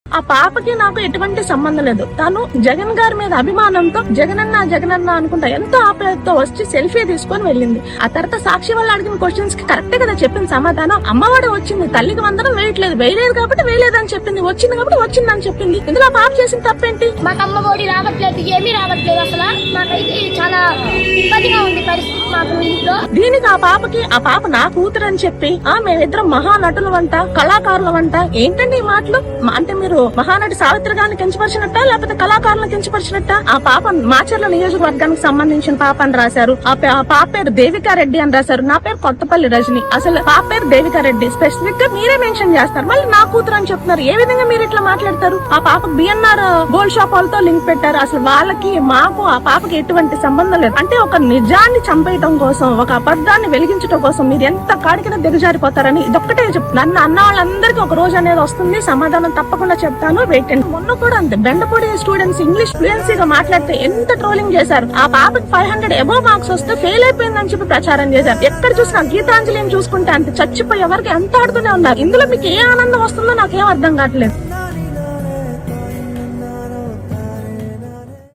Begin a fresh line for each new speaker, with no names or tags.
ఆ పాపకి నాకు ఎటువంటి సంబంధం లేదు. తను జగన్ గారి మీద అభిమానంతో జగనన్న అనుకుంటా ఎంతో ఆప్యాయతతో వచ్చి సెల్ఫీ తీసుకొని వెళ్ళింది. ఆ తర్వాత సాక్షి వాళ్ళు అడిగిన క్వశ్చన్స్ కి కరెక్ట్ గా చెప్పింది సమాధానం. అమ్మవాడు వచ్చింది, తల్లికి వందనం వేయలేదు కాబట్టి వేయలేదని చెప్పింది, వచ్చింది కాబట్టి వచ్చిందని చెప్పింది. ఇందులో పాప చేసిన తప్పేంటి?
మాకు అమ్మఒడి రావట్లేదు, ఏమీ రావట్లేదు. అసలు మాకైతే చాలా ఇబ్బందిగా ఉంది పరిస్థితి మాకు ఇంట్లో.
దీనికి ఆ పాప నా కూతురు అని చెప్పి మేమిద్దరం మహానటుల వంట కళాకారుల వంట ఏంటండి ఈ మాటలు? అంటే మీరు మహానటి సావిత్రి గారిని కించపరిచినట్ట లేకపోతే కళాకారులను కించపరిచినట్ట? ఆ పాప మాచర్ల నియోజకవర్గానికి సంబంధించిన పాప అని రాశారు. ఆ పాప పేరు దేవికా రెడ్డి అని రాశారు. నా పేరు కొత్తపల్లి రజని. అసలు పాప పేరు దేవికా రెడ్డి స్పెసిఫిక్ గా మీరే మెన్షన్ చేస్తారు, మళ్ళీ నా కూతురు అని చెప్తున్నారు. ఏ విధంగా మీరు ఇట్లా మాట్లాడతారు? ఆ పాపకు బిఎన్ఆర్ గోల్డ్ షాప్ వాళ్ళతో లింక్ పెట్టారు. అసలు వాళ్ళకి మాకు ఆ పాపకి ఎటువంటి సంబంధం లేదు. అంటే ఒక నిజాన్ని చంపేయటం కోసం, ఒక అబద్ధాన్ని వెలిగించడం కోసం మీరు ఎంత కాడికైనా దిగజారిపోతారని ఇదొక్కటే చెప్తున్నారు. నన్ను అన్న వాళ్ళందరికీ ఒక రోజు అనేది వస్తుంది, సమాధానం తప్పకుండా చెప్తాను. వెయిట్ అండి. మొన్న కూడా అంతే, బెండపూడి స్టూడెంట్స్ ఇంగ్లీష్ ఫ్లూయెన్సీగా మాట్లాడితే ఎంత ట్రోలింగ్ చేశారు. ఆ పాపకి 500 అబోవ్ మార్క్స్ వస్తే ఫెయిల్ అయిపోయిందని చెప్పి ప్రచారం చేశారు. ఎక్కడ చూసినా గీతాంజలిని చూసుకుంటే అంత చచ్చిపోయే వరకు ఎంత ఆడుతూనే ఉన్నారు. ఇందులో మీకు ఏ ఆనందం వస్తుందో నాకేం అర్థం కావట్లేదు.